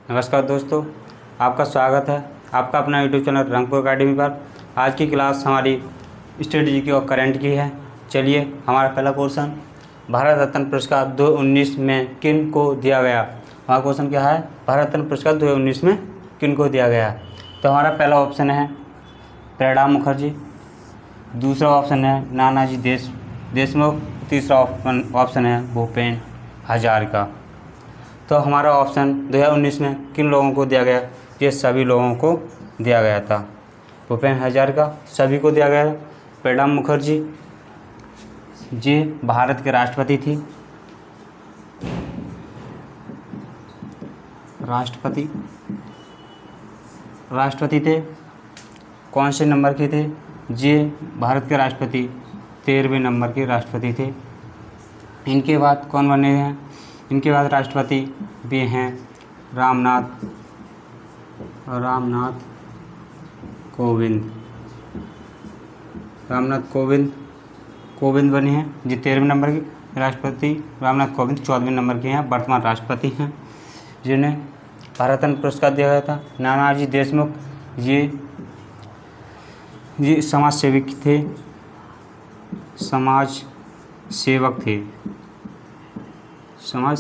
नमस्कार दोस्तों, आपका स्वागत है आपका अपना यूट्यूब चैनल रंगपुर अकेडमी पर। आज की क्लास हमारी स्टेट जी की और करंट की है। चलिए, हमारा पहला क्वेश्चन, भारत रत्न पुरस्कार 2019 में किन को दिया गया। हमारा क्वेश्चन क्या है, भारत रत्न पुरस्कार 2019 में किन को दिया गया। तो हमारा पहला ऑप्शन है प्रणब मुखर्जी, दूसरा ऑप्शन है नानाजी देशमुख, तीसरा ऑप्शन है भूपेन हजारिका। तो हमारा ऑप्शन 2019 में किन लोगों को दिया गया, ये सभी लोगों को दिया गया था। भूपेन हजारिका सभी को दिया गया। प्रणब मुखर्जी जी भारत के राष्ट्रपति थी, राष्ट्रपति थे। कौन से नंबर के थे जी, भारत के राष्ट्रपति 13वें नंबर के राष्ट्रपति थे। इनके बाद कौन बने हैं, इनके बाद राष्ट्रपति भी हैं रामनाथ कोविंद बने हैं जी 13वें नंबर के राष्ट्रपति। रामनाथ कोविंद 14वें नंबर के हैं, वर्तमान राष्ट्रपति हैं, जिन्हें भारत रत्न पुरस्कार दिया गया था। नानाजी देशमुख ये समाज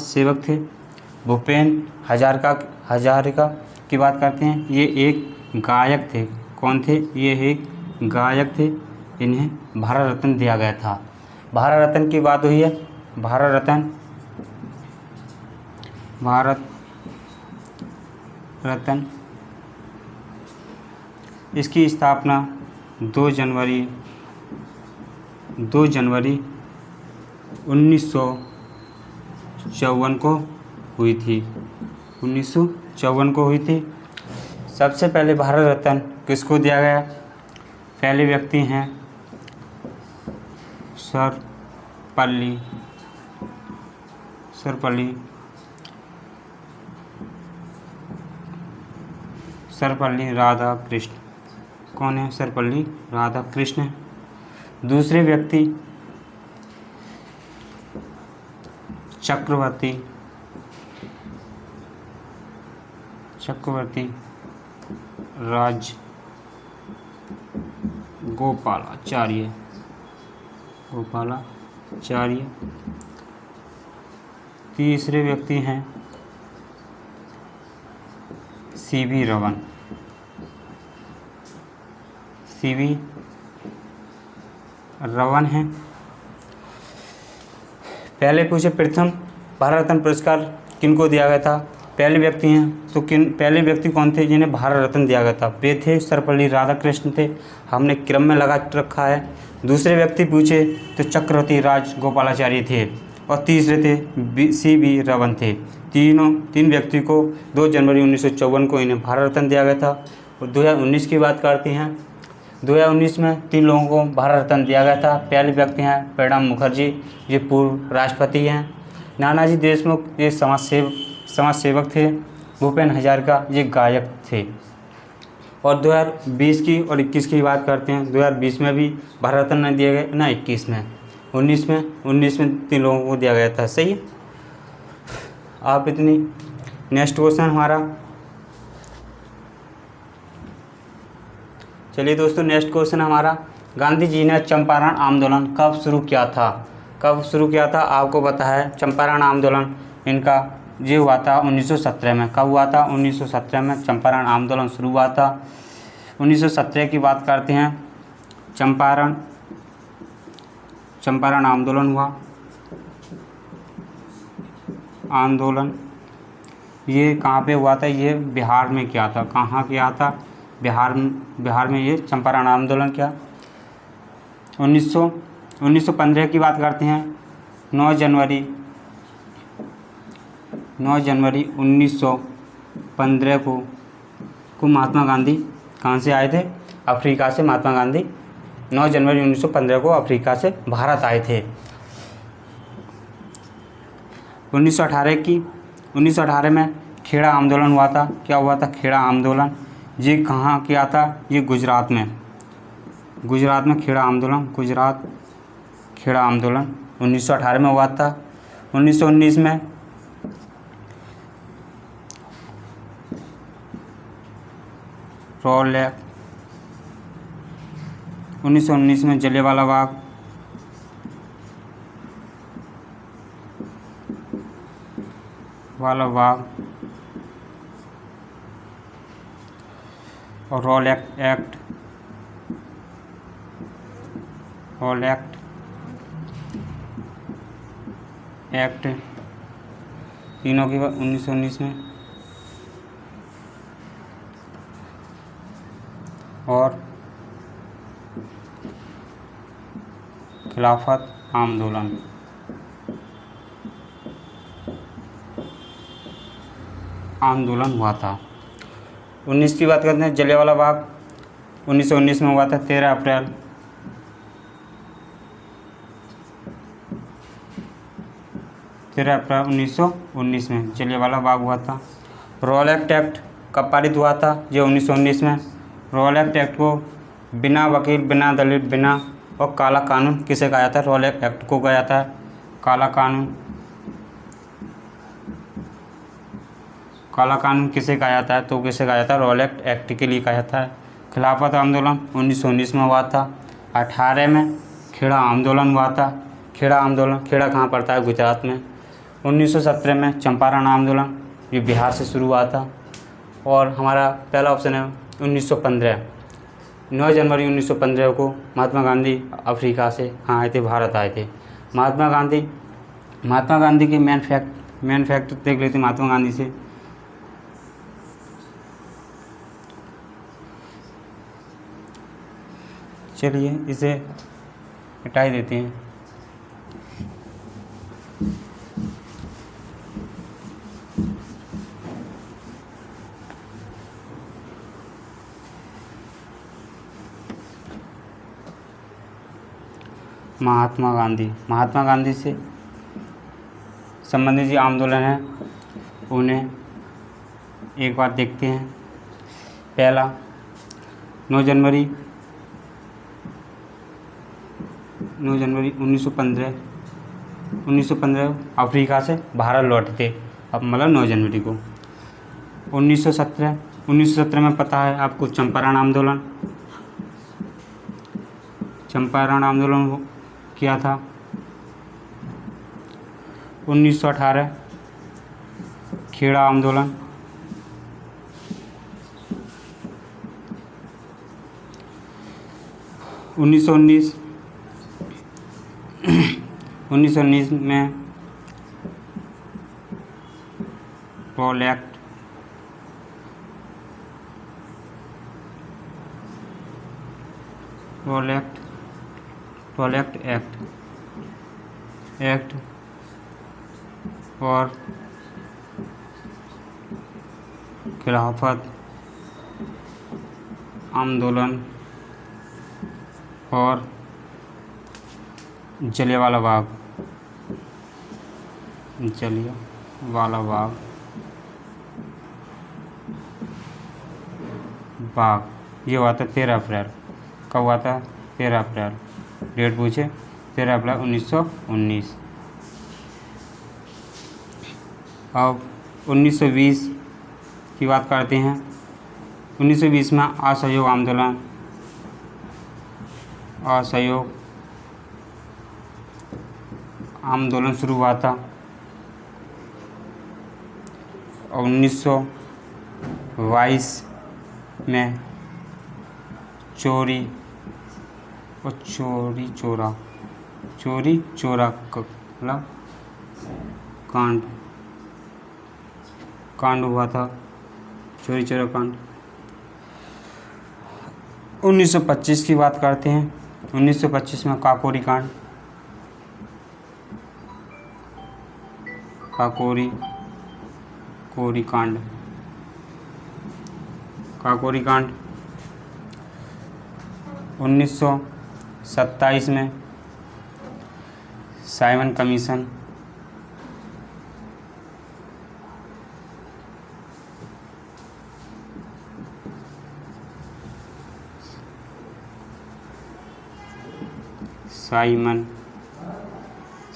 सेवक थे। भूपेन हजारिका की बात करते हैं, ये एक गायक थे। कौन थे, ये एक गायक थे। इन्हें भारत रत्न दिया गया था। भारत रत्न की बात हुई है, भारत रत्न इसकी स्थापना 2 जनवरी 1954 को हुई थी। 1954 को हुई थी। सबसे पहले भारत रत्न किसको दिया गया, पहले व्यक्ति हैं सर्वपल्ली राधाकृष्ण। कौन है, सर्वपल्ली राधाकृष्ण। दूसरे व्यक्ति चक्रवर्ती गोपालाचार्य। तीसरे व्यक्ति हैं सीवी रमन हैं। पहले पूछे प्रथम भारत रत्न पुरस्कार किनको दिया गया था। पहले व्यक्ति हैं तो पहले व्यक्ति कौन थे जिन्हें भारत रत्न दिया गया था, वे थे सर्वपल्ली राधाकृष्ण थे। हमने क्रम में लगा रखा है। दूसरे व्यक्ति पूछे तो चक्रवर्ती राजगोपालाचारी थे और तीसरे थे सीवी रमन थे। तीन व्यक्ति को 2 जनवरी 1954 को इन्हें भारत रत्न दिया गया था। और 2019 की बात करते हैं, 2019 में 3 लोगों को भारत रत्न दिया गया था। पहले व्यक्ति हैं प्रणब मुखर्जी, ये पूर्व राष्ट्रपति हैं। नानाजी देशमुख ये समाज सेवक थे। भूपेन हजारिका ये गायक थे। और 2020 की और 21 की बात करते हैं, 2020 में भी भारत रत्न नहीं दिए गए ना, 21 में 19 में 3 लोगों को दिया गया था। सही है, आप इतनी। नेक्स्ट क्वेश्चन हमारा, चलिए दोस्तों, नेक्स्ट क्वेश्चन हमारा, गांधी जी ने चंपारण आंदोलन कब शुरू किया था। आपको पता है चंपारण आंदोलन इनका ये हुआ था 1917 में। कब हुआ था, 1917 में चंपारण आंदोलन शुरू हुआ था। 1917 की बात करते हैं, चंपारण आंदोलन हुआ। ये कहाँ पे हुआ था, ये बिहार में किया था। कहाँ किया था, बिहार में ये चंपारण आंदोलन किया। 1915 की बात करते हैं, 9 जनवरी 1915 को महात्मा गांधी कहाँ से आए थे, अफ्रीका से। महात्मा गांधी 9 जनवरी 1915 को अफ्रीका से भारत आए थे। 1918 में खेड़ा आंदोलन हुआ था। क्या हुआ था, खेड़ा आंदोलन। ये कहाँ किया था, ये गुजरात में खेड़ा आंदोलन 1918 में हुआ था। 1919 में रॉल एक्ट, 1919 में जलियांवाला बाग, और रॉल एक्ट तीनों की 1919 में, और खिलाफत आंदोलन हुआ था। 19 की बात करते हैं, जलियांवाला बाग 1919 में हुआ था। 13 अप्रैल 1919 में जलियांवाला बाग हुआ था। रॉल एक्ट कब पारित हुआ था? ये 1919 में। रॉल एक्ट को बिना वकील, बिना दलील, बिना और काला कानून किसे कहा जाता है? रॉल एक्ट को कहा जाता है काला कानून। काला कानून किसे कहा जाता है? तो किसे कहा जाता है? रॉल एक्ट के लिए कहा जाता है। खिलाफत आंदोलन 1919 में हुआ था। 18 में खेड़ा आंदोलन हुआ था। खेड़ा कहाँ पड़ता है? गुजरात में। 1917 में चंपारण आंदोलन, ये बिहार से शुरू हुआ था। और हमारा पहला ऑप्शन है 1915। 9 जनवरी 1915 को महात्मा गांधी अफ्रीका से आए थे, भारत आए थे। महात्मा गांधी के मेन फैक्ट देख लेते हैं महात्मा गांधी से। चलिए इसे हटा ही देते हैं। महात्मा गांधी से संबंधित जो आंदोलन है उन्हें एक बार देखते हैं। पहला 9 जनवरी 1915 अफ्रीका से भारत लौटे थे, अब मतलब 9 जनवरी को। 1917 में पता है आपको चंपारण आंदोलन किया था। 1918 खेड़ा आंदोलन। 1919 में रॉल एक्ट और खिलाफत आंदोलन और जलियांवाला बाग ये हुआ था 13 अप्रैल। कब हुआ था? 13 अप्रैल। डेट पूछे, 13 अप्रैल 1919। अब 1920 की बात करते हैं। 1920 में असहयोग आंदोलन शुरू हुआ था। और 1922 में चोरी चोरा मतलब कांड हुआ था, चोरी चोरा कांड। 1925 की बात करते हैं। 1925 में काकोरी कांड, काकोरी कांड। 1927 में Simon commission.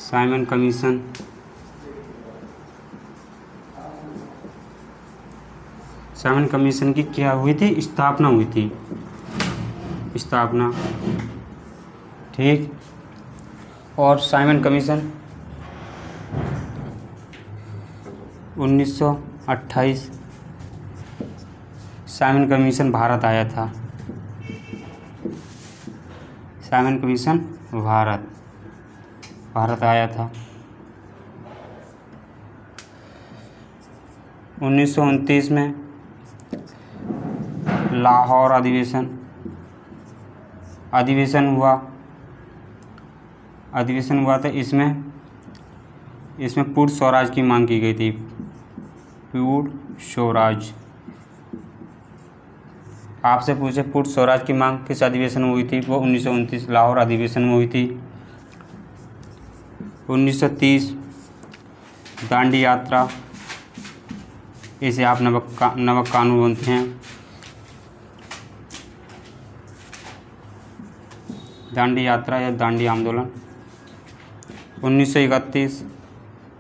Simon commission Simon commission की क्या हुई थी? स्थापना हुई थी, स्थापना। ठीक। और Simon commission 1928 Simon commission Bharat आया था। साइमन कमीशन भारत आया था। 1929 में लाहौर अधिवेशन हुआ था। इसमें पूर्ण स्वराज की मांग की गई थी। पूर्ण स्वराज। आपसे पूछे पूर्ण स्वराज की मांग किस अधिवेशन में हुई थी? वो 1929 लाहौर अधिवेशन में हुई थी। 1930 दांडी यात्रा, इसे आप नमक कानून बोलते हैं। दांडी यात्रा या दांडी आंदोलन। 1931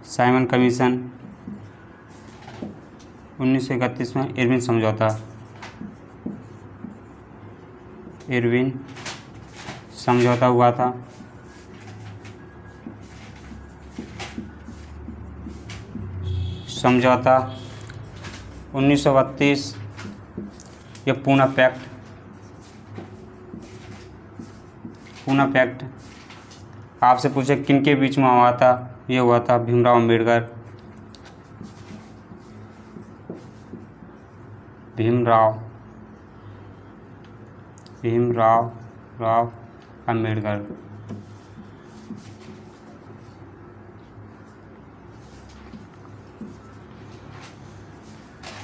साइमन कमीशन। 1931 में इरविन समझौता हुआ था। समझौता 1932 ये पूना पैक्ट आपसे पूछे किन के बीच में हुआ था? ये हुआ था भीमराव अम्बेडकर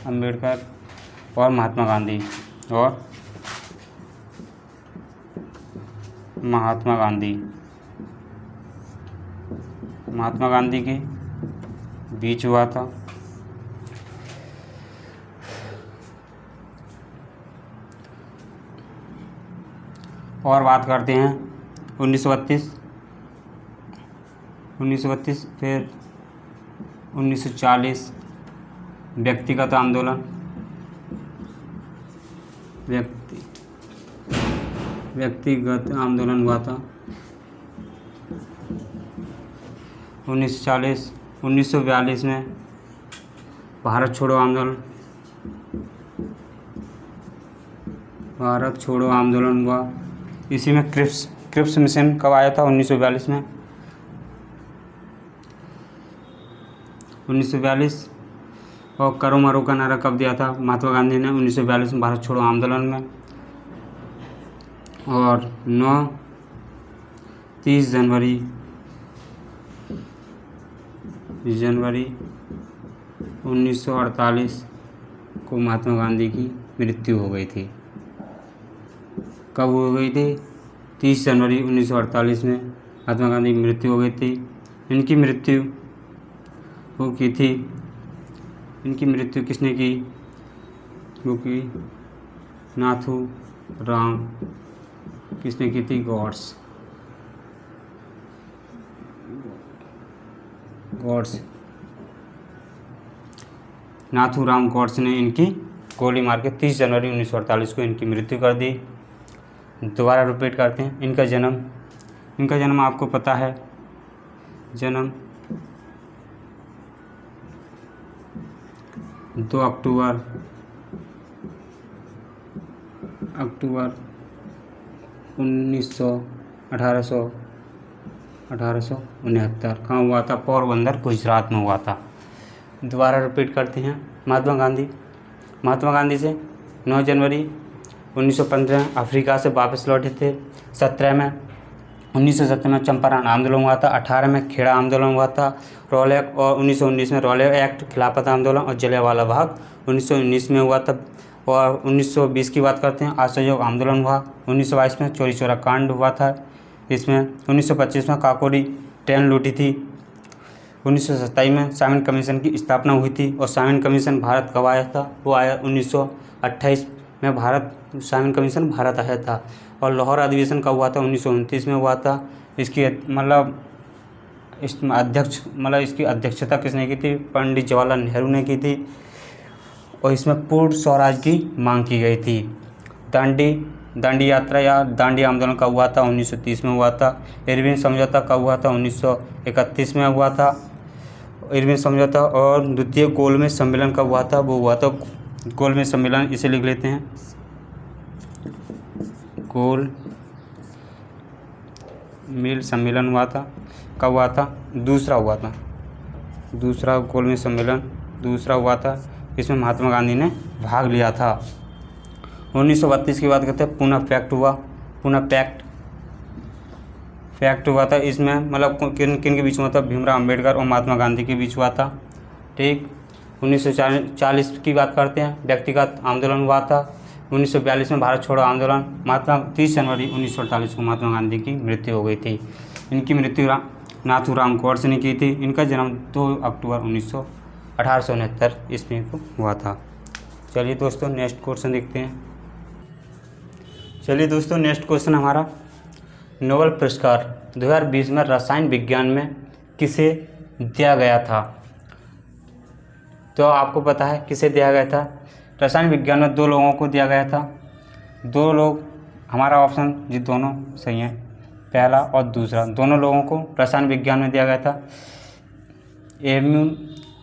अम्बेडकर और महात्मा गांधी के बीच हुआ था। और बात करते हैं 1932 फिर 1940 व्यक्तिगत आंदोलन हुआ था। 1942 में भारत छोड़ो आंदोलन हुआ। इसी में क्रिप्स मिशन कब आया था? 1942 में। 1942 और करो मरो का नारा कब दिया था महात्मा गांधी ने? 1942 में भारत छोड़ो आंदोलन में। और 30 जनवरी 1948 को महात्मा गांधी की मृत्यु हो गई थी। कब हो गई थी? 30 जनवरी 1948 में महात्मा गांधी की मृत्यु हो गई थी। इनकी मृत्यु किसने की? क्योंकि नाथू राम किसने की थी? नाथूराम गॉड्स ने इनकी गोली मार के 30 जनवरी 1948 को इनकी मृत्यु कर दी। दोबारा रिपीट करते हैं। इनका जन्म आपको पता है। जन्म 2 अक्टूबर 1869 कहाँ हुआ था? पोरबंदर गुजरात में हुआ था। दोबारा रिपीट करते हैं। महात्मा गांधी से 9 जनवरी 1915 अफ्रीका से वापस लौटे थे। 1917 में चंपारण आंदोलन हुआ था। 18 में खेड़ा आंदोलन हुआ था। और 1919 में रॉले एक्ट, खिलाफत आंदोलन और जलियांवाला बाग 1919 में हुआ था। और 1920 की बात करते हैं, असहयोग आंदोलन हुआ। 1922 में चौरी चौरा कांड हुआ था। इसमें 1925 में काकोरी ट्रेन लूटी थी। 1927 में साइमन कमीशन की स्थापना हुई थी। और साइमन कमीशन भारत कब आया था? वो आया 1928 में साइमन कमीशन भारत आया था। और लाहौर अधिवेशन कब हुआ था? 1929 में हुआ था। इसकी इसकी अध्यक्षता किसने की थी? पंडित जवाहरलाल नेहरू ने की थी। और इसमें पूर्ण स्वराज की मांग की गई थी। दांडी यात्रा या दांडी आंदोलन कब हुआ था? 1930 में हुआ था। इरविन समझौता कब हुआ था? 1931 में हुआ था इरविन समझौता। और द्वितीय गोलमेज सम्मेलन कब हुआ था? वो हुआ था गोलमेज सम्मेलन, इसे लिख लेते हैं, गोलमेज सम्मेलन हुआ था। कब हुआ था? दूसरा गोलमेज सम्मेलन दूसरा हुआ था। इसमें महात्मा गांधी ने भाग लिया था। 1932 की बात करते हैं, पूना पैक्ट हुआ था। इसमें मतलब किन के बीच में था? भीमराव अंबेडकर और महात्मा गांधी के बीच हुआ था। ठीक। 1940 की बात करते हैं, व्यक्तिगत आंदोलन हुआ था। 1942 में भारत छोड़ो आंदोलन, 30 जनवरी 1948 को महात्मा गांधी की मृत्यु हो गई थी। इनकी मृत्यु नाथूराम गौडसे ने की थी। इनका जन्म 2 अक्टूबर 1869 ईस्वी को हुआ था। चलिए दोस्तों नेक्स्ट क्वेश्चन देखते हैं। चलिए दोस्तों नेक्स्ट क्वेश्चन हमारा, नोबेल पुरस्कार 2020 में रसायन विज्ञान में किसे दिया गया था? तो आपको पता है किसे दिया गया था? रसायन विज्ञान में 2 लोगों को दिया गया था। 2 लोग, हमारा ऑप्शन ये दोनों सही हैं, पहला और दूसरा, दोनों लोगों को रसायन विज्ञान में दिया गया था।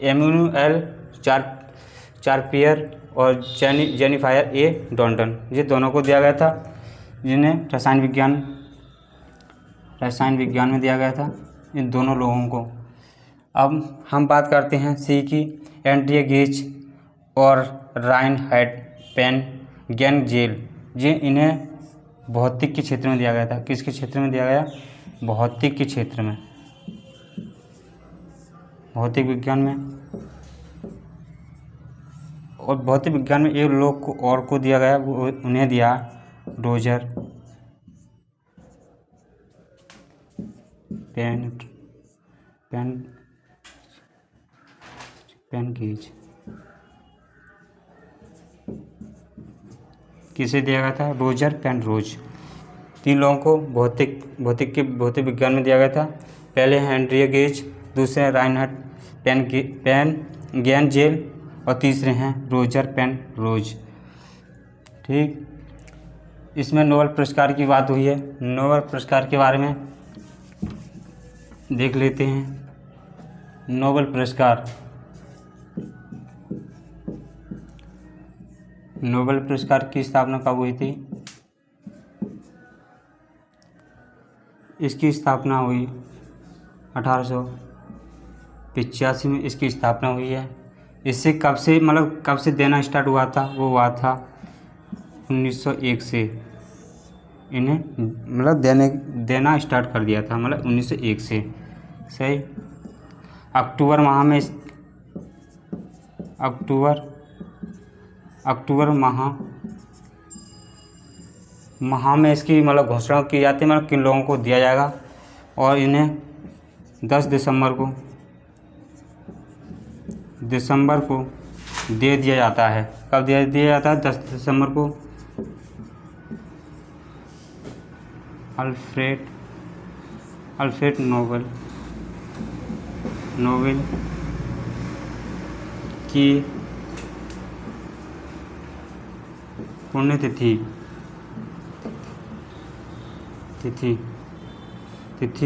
एम्यूनुएल चार्पियर और जेनिफायर ए डॉल्टन, ये दोनों को दिया गया था, जिन्हें रसायन विज्ञान में दिया गया था, इन दोनों लोगों को। अब हम बात करते हैं सी की, एंड्रिया गेज और राइनहार्ड पेन-गेनजेल, ये इन्हें भौतिक के क्षेत्र में दिया गया था। किसके क्षेत्र में दिया गया? भौतिक के क्षेत्र में, भौतिक विज्ञान में। और भौतिक विज्ञान में एक लोग को और को दिया गया, वो उन्हें दिया रोजर पेन-गेज। किसे दिया गया था? रोजर पेन-रोज। 3 लोगों को भौतिक विज्ञान में दिया गया था। पहले हैं एंड्रिया गेज, दूसरे हैं राइनहार्ड पेन-गेनजेल और तीसरे हैं रोजर पेन-रोज। ठीक। इसमें नोबेल पुरस्कार की बात हुई है। नोबेल पुरस्कार के बारे में देख लेते हैं। नोबेल पुरस्कार की स्थापना कब हुई थी? इसकी स्थापना हुई 1885 में इसकी स्थापना हुई है। इससे कब से देना स्टार्ट हुआ था? वो हुआ था 1901 से। इन्हें देना स्टार्ट कर दिया था 1901 से। सही। अक्टूबर माह में इसकी घोषणा की जाती है, किन लोगों को दिया जाएगा। और इन्हें 10 दिसंबर को दे दिया जाता है। कब दे दिया जाता है? 10 दिसंबर को। अल्फ्रेड नोबेल की पुण्यतिथि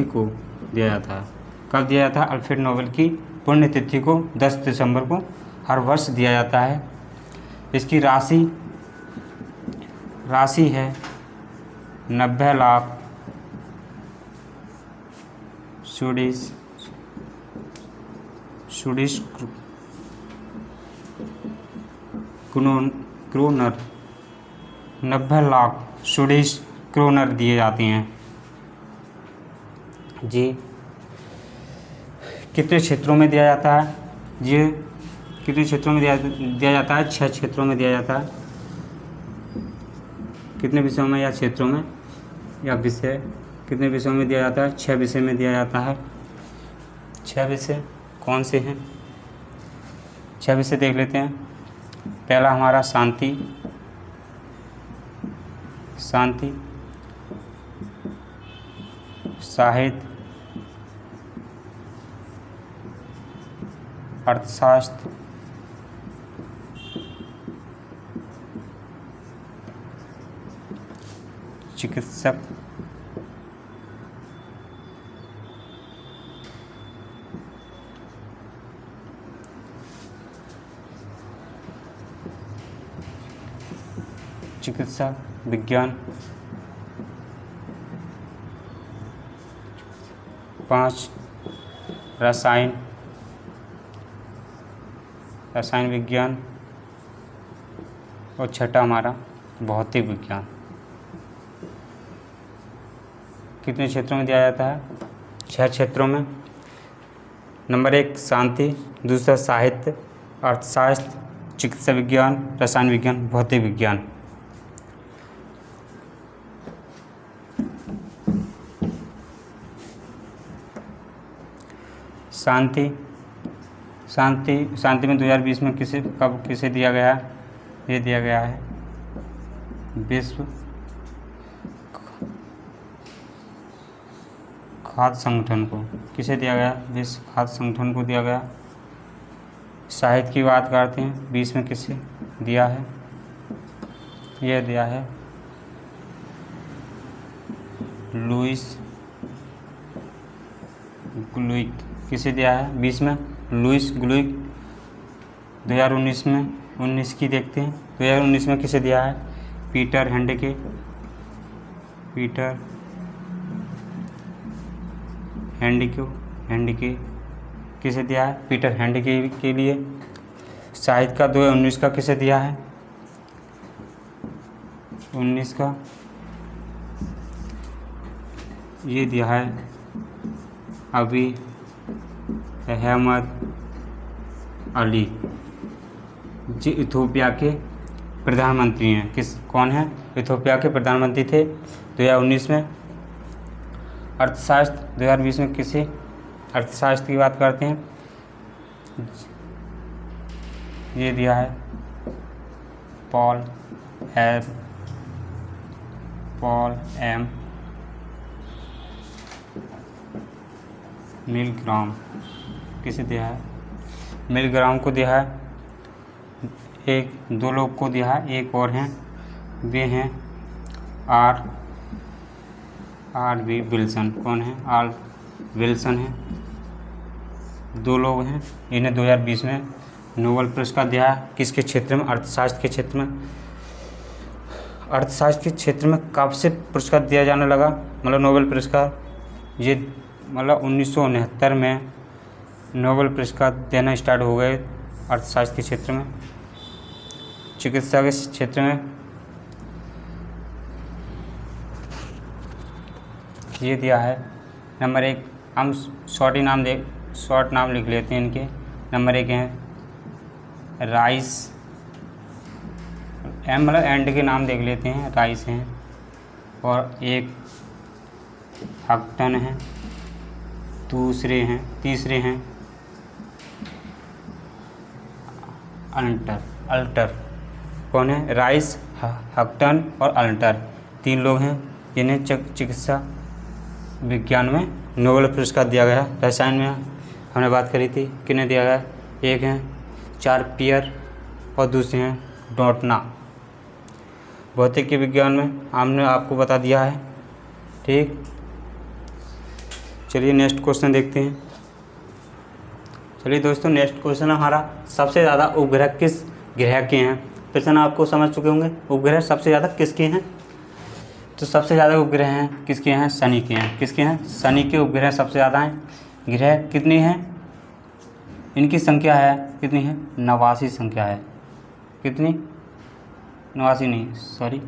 को दिया जाता है। कब दिया जाता है? अल्फ्रेड नोबेल की पुण्यतिथि को 10 दिसंबर को हर वर्ष दिया जाता है। इसकी राशि है 90 lakh Swedish kronor 90 lakh Swedish kronor दिए जाते हैं जी। कितने क्षेत्रों में दिया जाता है? ये कितने क्षेत्रों में दिया जाता है? 6 क्षेत्रों में दिया जाता है। कितने विषयों में या क्षेत्रों में या विषय, कितने विषयों में दिया जाता है? 6 विषय में दिया जाता है। 6 विषय कौन से हैं? 6 विषय देख लेते हैं। पहला हमारा शांति, साहित्य, अर्थशास्त्र, चिकित्सक, चिकित्सा विज्ञान। 5 रसायन विज्ञान। और छठा हमारा भौतिक विज्ञान। कितने क्षेत्रों में दिया जाता है? 6 क्षेत्रों में। नंबर 1 शांति, दूसरा साहित्य, अर्थशास्त्र, चिकित्सा विज्ञान, रसायन विज्ञान, भौतिक विज्ञान। शांति में 2020 में किसे दिया गया है? ये दिया गया है विश्व खाद्य संगठन को। किसे दिया गया? विश्व खाद्य संगठन को दिया गया। साहित्य की बात करते हैं, 20 में किसे दिया है? यह दिया है लुईस ग्लुइक। किसे दिया है 20 में? लुईस ग्लुइक। 2019 में 19 की देखते हैं। 2019 में किसे दिया है? Peter Handke. किसे दिया है? पीटर हैंडके के लिए। साहित्य का 2019 का किसे दिया है? 19 का ये दिया है अभी अहमद अली, जो इथोपिया के प्रधानमंत्री हैं। कौन है? इथोपिया के प्रधानमंत्री थे 2019 में। अर्थशास्त्र 2020 में किसे? अर्थशास्त्र की बात करते हैं, ये दिया है पॉल एम मिलग्राम। किसे दिया है? मिलग्राम को दिया है। 2 लोग को दिया है, एक और हैं, वे हैं आर बी विल्सन। कौन है? आर विल्सन है। 2 लोग हैं, इन्हें 2020 में नोबेल पुरस्कार दिया है। किसके क्षेत्र में? अर्थशास्त्र के क्षेत्र में। अर्थशास्त्र के क्षेत्र में कब से पुरस्कार दिया जाने लगा, मतलब नोबेल पुरस्कार? ये मतलब 1969 में नोबेल पुरस्कार देना स्टार्ट हो गए अर्थशास्त्र के क्षेत्र में। चिकित्सा के क्षेत्र में ये दिया है नंबर 1। हम शॉर्ट नाम लिख लेते हैं इनके। नंबर 1 हैं राइस, मतलब एंड के नाम देख लेते हैं। राइस हैं, और एक हक्टन है, तीसरे हैं अल्टर। कौन है? राइस, हक्टन और अल्टर। 3 लोग हैं जिन्हें चिकित्सा विज्ञान में नोबेल पुरस्कार दिया गया। रसायन में हमने बात करी थी, किन्हें दिया गया? एक हैं चार्पियर और दूसरे हैं डॉटना। भौतिक के विज्ञान में हमने आपको बता दिया है। ठीक, चलिए नेक्स्ट क्वेश्चन देखते हैं। चलिए दोस्तों, नेक्स्ट क्वेश्चन हमारा सबसे ज़्यादा उपग्रह किस ग्रह के हैं? प्रश्न आपको समझ चुके होंगे। उपग्रह सबसे ज़्यादा किसके हैं? तो सबसे ज़्यादा उपग्रह हैं किसके हैं? शनि के हैं। किसके हैं? शनि के उपग्रह सबसे ज़्यादा हैं। ग्रह कितनी हैं? इनकी संख्या है कितनी है? 89 संख्या है। कितनी? 89 नहीं, सॉरी,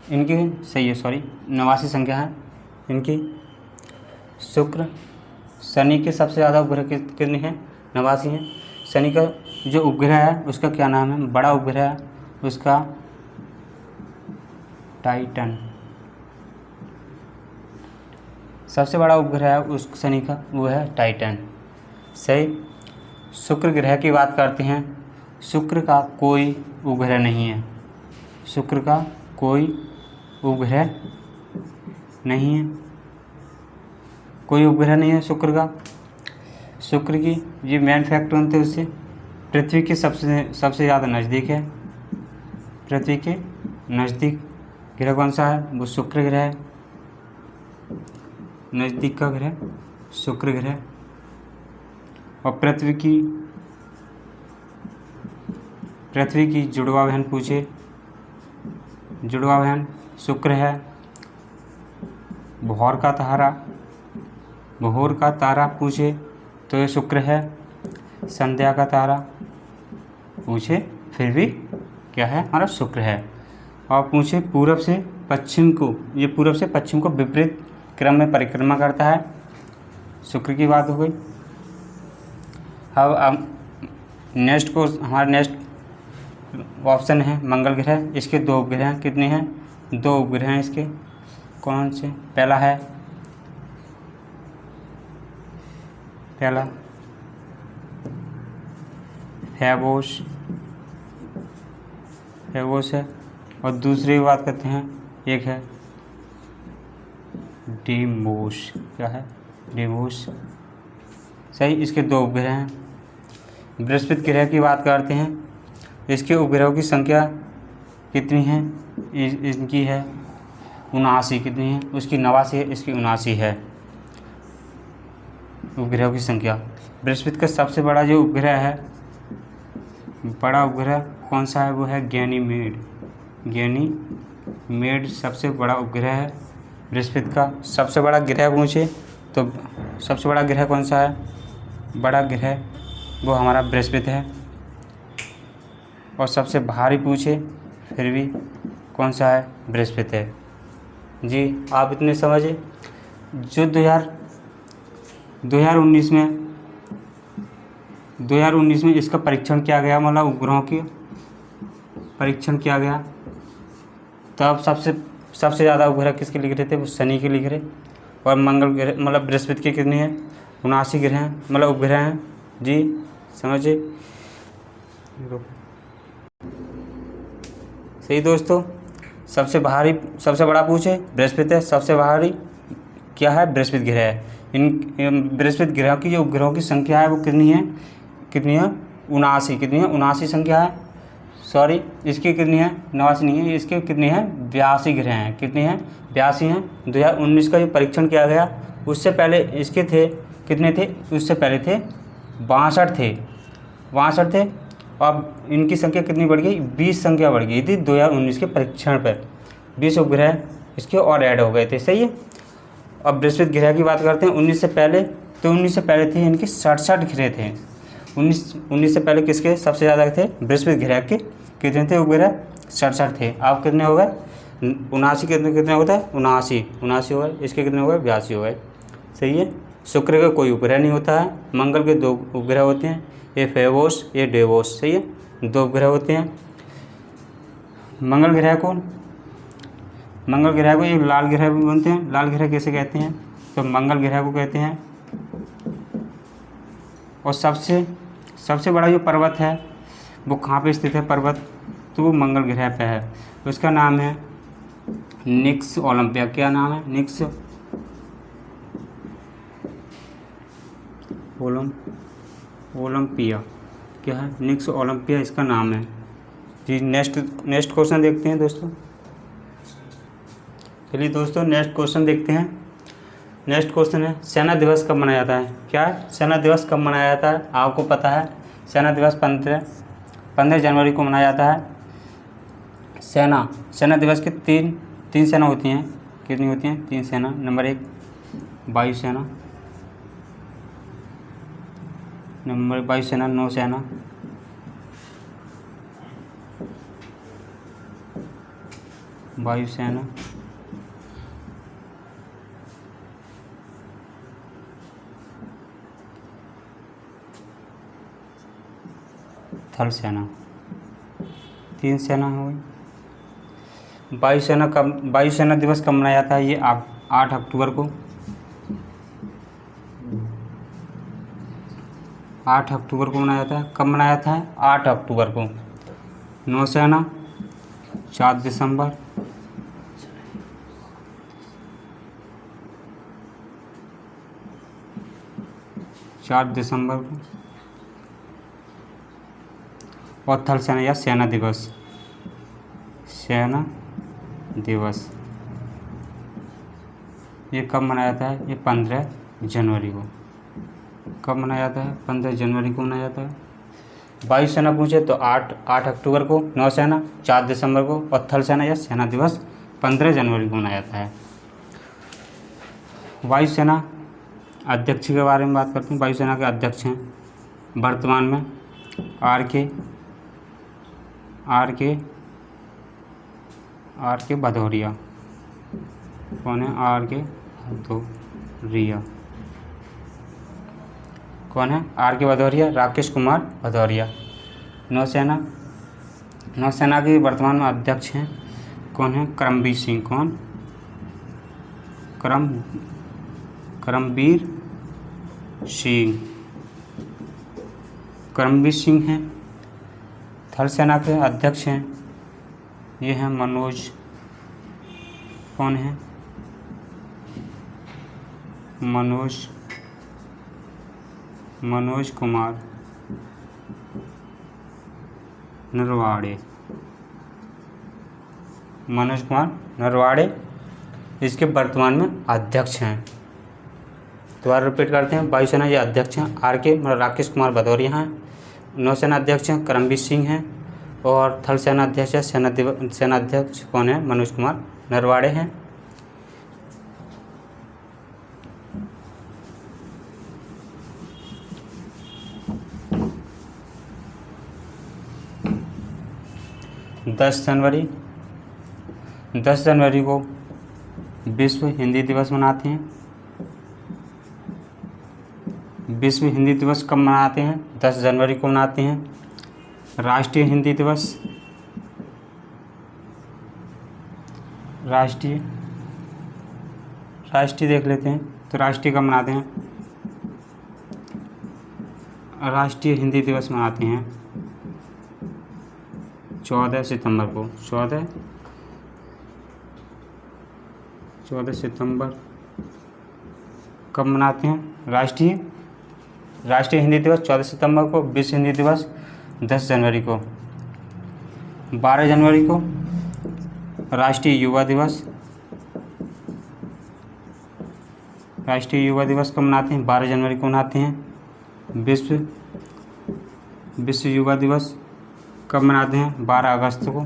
इनकी सही है, सॉरी, 89 संख्या है इनकी। शुक्र, शनि के सबसे ज़्यादा उपग्रह कितने हैं? 89 हैं। शनि का जो उपग्रह है उसका क्या नाम है? बड़ा उपग्रह है उसका टाइटन। सबसे बड़ा उपग्रह है उस शनि का, वो है टाइटन। सही। शुक्र ग्रह की बात करते हैं। शुक्र का कोई उपग्रह नहीं है। शुक्र का कोई उपग्रह नहीं है। कोई उपग्रह नहीं है शुक्र का। शुक्र की ये मेन फैक्ट बनते हैं उससे, पृथ्वी के सबसे ज़्यादा नज़दीक है। पृथ्वी के नज़दीक ग्रह कौन सा है? वो शुक्र ग्रह है। नज़दीक का ग्रह शुक्र ग्रह। और पृथ्वी की जुड़वा बहन पूछे, जुड़वा बहन शुक्र है। भोर का तारा पूछे तो ये शुक्र है। संध्या का तारा पूछे फिर भी क्या है? हमारा शुक्र है। और पूछे पूरब से पश्चिम को, ये पूरब से पश्चिम को विपरीत क्रम में परिक्रमा करता है। शुक्र की बात हो गई। अब नेक्स्ट को हमारा नेक्स्ट ऑप्शन है मंगल ग्रह। इसके 2 उपग्रह हैं। कितने हैं? 2 उपग्रह हैं इसके। कौन से? पहला फेबोस है। और दूसरी बात करते हैं, एक है डीमोस। क्या है? डीमोस। सही। इसके 2 उपग्रह हैं। बृहस्पति ग्रह की बात करते हैं। इसके उपग्रहों की संख्या कितनी है? इनकी है 79। कितनी है? उसकी 89 है, इसकी 79 है उपग्रहों की संख्या। बृहस्पति का सबसे बड़ा जो उपग्रह है, बड़ा उपग्रह कौन सा है? वो है गैनीमेड सबसे बड़ा उपग्रह है बृहस्पति का। सबसे बड़ा ग्रह पूछे तो सबसे बड़ा ग्रह कौन सा है? बड़ा ग्रह वो हमारा बृहस्पति है। और सबसे भारी पूछे फिर भी कौन सा है? बृहस्पति है। जी आप इतने समझे। जो 2019 में इसका परीक्षण किया गया, मतलब उपग्रहों की परीक्षण किया गया, तब सबसे ज़्यादा उपग्रह किसके लिख रहे थे? वो शनि के लिख रहे। और मंगल ग्रह मतलब बृहस्पति के कितने हैं? 79 ग्रह हैं, मतलब उपग्रह हैं। जी समझे। सही दोस्तों। सबसे बड़ा पूछे बृहस्पति है। सबसे भारी क्या है? बृहस्पति ग्रह है। इन बृहस्पति ग्रह की जो उपग्रहों की संख्या है वो कितनी है? 79। कितनी है? 79 संख्या है। सॉरी, इसकी कितनी है? 89 नहीं है, इसके कितनी है? 82 ग्रह हैं। कितने हैं? 82 हैं। 2019 का जो परीक्षण किया गया उससे पहले इसके थे कितने थे? उससे पहले थे 62 थे। अब इनकी संख्या कितनी बढ़ गई? 20 संख्या बढ़ गई थी 2019 के परीक्षण पर। 20 उपग्रह इसके और ऐड हो गए थे। सही है। अब बृहस्पति ग्रह की बात करते हैं। 19 से पहले थे इनके 67 ग्रह थे। 19 से पहले किसके सबसे ज़्यादा थे? बृहस्पति ग्रह के। कितने थे उपग्रह? 67 थे। अब कितने हो गए? 79। कितने होता है? 79 हो गए। इसके कितने हो गए? 82 हो गए। सही है। शुक्र का कोई उपग्रह नहीं होता है। मंगल के 2 उपग्रह होते हैं, ये फेबोस, ये डेवोस। सही है। 2 उपग्रह होते हैं। मंगल ग्रह को एक लाल ग्रह भी बोलते हैं। लाल ग्रह कैसे कहते हैं? तो मंगल ग्रह को कहते हैं। और सबसे बड़ा जो पर्वत है वो कहाँ पे स्थित है? पर्वत तो वो मंगल ग्रह पे है। उसका नाम है निक्स ओलंपिया। क्या नाम है? निक्स ओलंपिया। क्या है? निक्स ओलंपिया इसका नाम है। जी नेक्स्ट क्वेश्चन देखते हैं दोस्तों। चलिए दोस्तों नेक्स्ट क्वेश्चन देखते हैं। नेक्स्ट क्वेश्चन है सेना दिवस कब मनाया जाता है? क्या है? सेना दिवस कब मनाया जाता है? आपको पता है सेना दिवस 15 जनवरी को मनाया जाता है। सेना दिवस के तीन सेना होती हैं। कितनी होती हैं? 3 सेना। नंबर 1 वायुसेना, नौसेना, वायुसेना, थल सेना। 3 सेना हो गई। वायुसेना दिवस कब मनाया जाता है? ये 8 अक्टूबर को। 8 अक्टूबर को मनाया जाता है। कब मनाया जाता है? 8 अक्टूबर को। नौसेना 4 दिसंबर। को। और थल सेना या सेना दिवस। सेना दिवस ये कब मनाया जाता है? ये 15 जनवरी को। कब मनाया जाता है? 15 जनवरी को मनाया जाता है। वायुसेना पूछे तो 8 अक्टूबर को, नौसेना 4 दिसंबर को और थल सेना या सेना दिवस 15 जनवरी को मनाया जाता है। वायुसेना अध्यक्ष के बारे में बात करते हैं। वायुसेना के अध्यक्ष हैं वर्तमान में आर के भदौरिया। कौन है? आर के भदौरिया। कौन है? आर के भदौरिया, राकेश कुमार भदौरिया। नौसेना के वर्तमान में अध्यक्ष हैं कौन है? करमबीर सिंह। कौन? करमबीर सिंह हैं। थल सेना के अध्यक्ष हैं, ये हैं मनोज। कौन है? मनोज कुमार नरवाड़े इसके वर्तमान में अध्यक्ष हैं। दोबारा रिपीट करते हैं। वायुसेना ये अध्यक्ष हैं आर के राकेश कुमार भदौरिया हैं। नौसेना अध्यक्ष हैं करमबीर सिंह हैं और थल सेना अध्यक्ष है सेना अध्यक्ष कौन है? मनोज कुमार नरवाड़े हैं। दस जनवरी को विश्व हिंदी दिवस मनाते हैं। विश्व हिंदी दिवस कब मनाते हैं? 10 जनवरी को मनाते हैं। राष्ट्रीय हिंदी दिवस राष्ट्रीय देख लेते हैं तो राष्ट्रीय कब मनाते हैं? राष्ट्रीय हिंदी दिवस मनाते हैं 14 सितंबर को। 14 सितंबर कब मनाते हैं? राष्ट्रीय हिंदी दिवस 14 सितंबर को। विश्व हिंदी दिवस 10 जनवरी को। 12 जनवरी को राष्ट्रीय युवा दिवस कब मनाते हैं? 12 जनवरी को मनाते हैं। विश्व युवा दिवस कब मनाते हैं? 12 अगस्त को।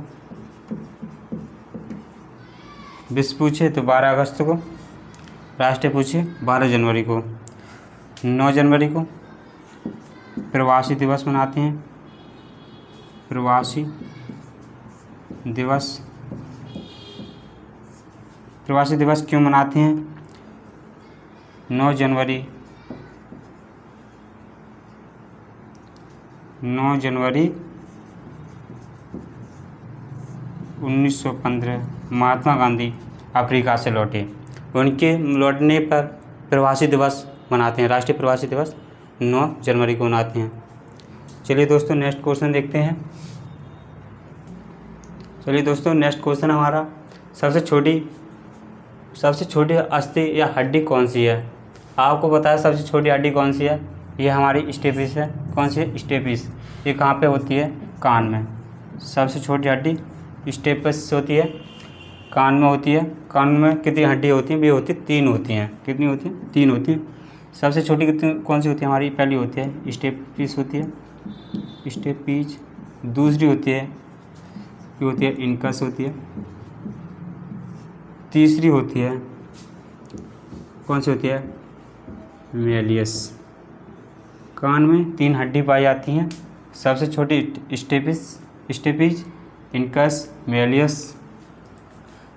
विश्व पूछे तो 12 अगस्त को, राष्ट्रीय पूछे 12 जनवरी को। 9 जनवरी को प्रवासी दिवस मनाते हैं। प्रवासी दिवस क्यों मनाते हैं? 9 जनवरी 1915 महात्मा गांधी अफ्रीका से लौटे। उनके लौटने पर प्रवासी दिवस मनाते हैं। राष्ट्रीय प्रवासी दिवस 9 जनवरी को मनाते हैं। चलिए दोस्तों नेक्स्ट क्वेश्चन देखते हैं। नेक्स्ट क्वेश्चन हमारा सबसे छोटी अस्थि या हड्डी कौन सी है? आपको पता है सबसे छोटी हड्डी कौन सी है? ये हमारी स्टेपिस है। कौन सी है? स्टेपिस। ये कहाँ पे होती है? कान में। सबसे छोटी हड्डी स्टेपिस होती है, कान में होती है। कान में कितनी हड्डी होती हैं? ये होती है 3 होती हैं। कितनी होती हैं? 3 होती हैं। सबसे छोटी कितनी कौन सी होती है? हमारी पहली होती है स्टेपिस होती है, स्टेपिस। दूसरी होती है ये होती है इनकस होती है। तीसरी होती है कौन सी होती है? मेलियस। कान में 3 हड्डी पाई जाती हैं। सबसे छोटी स्टेपिस, इनकस, मेलियस।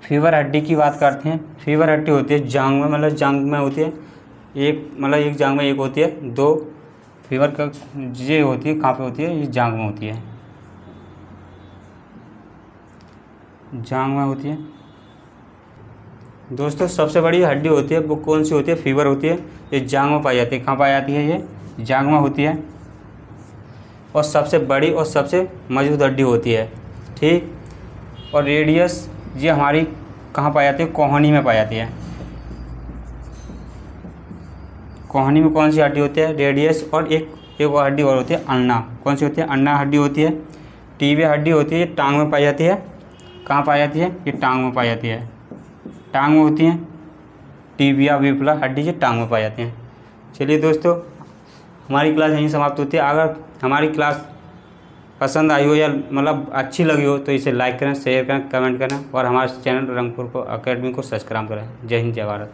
फीवर हड्डी की बात करते हैं। फीवर हड्डी होती है जांघ में, मतलब जांघ में होती है एक जांघ में एक होती है। 2 फीवर का ये होती है, कहाँ पे होती है? ये जांघ में होती है, जांघ में होती है। दोस्तों सबसे बड़ी हड्डी होती है वो कौन सी होती है? फीवर होती है। ये जांघ में पाई जाती है। कहाँ पाई जाती है? ये जांघ में होती है। और सबसे बड़ी और सबसे मजबूत हड्डी होती है, ठीक। और रेडियस ये हमारी कहाँ पाई जाती है? कोहनी में पाई जाती है। कोहनी में कौन सी हड्डी होती है? रेडियस। और एक हड्डी और होती है अल्ना। कौन सी होती है? अल्ना हड्डी होती है। टीबिया हड्डी होती है, ये टांग में पाई जाती है। कहाँ पाई जाती है? ये टांग में पाई जाती है। टांग में होती है टीबिया विफला हड्डी, ये टांग में पाई जाती हैं। चलिए दोस्तों, हमारी क्लास यहीं समाप्त होती है। अगर हमारी क्लास पसंद आई हो या मतलब अच्छी लगी हो तो इसे लाइक करें, शेयर करें, कमेंट करें और हमारे चैनल रंगपुर को अकेडमी को सब्सक्राइब करें। जय हिंद, जय भारत।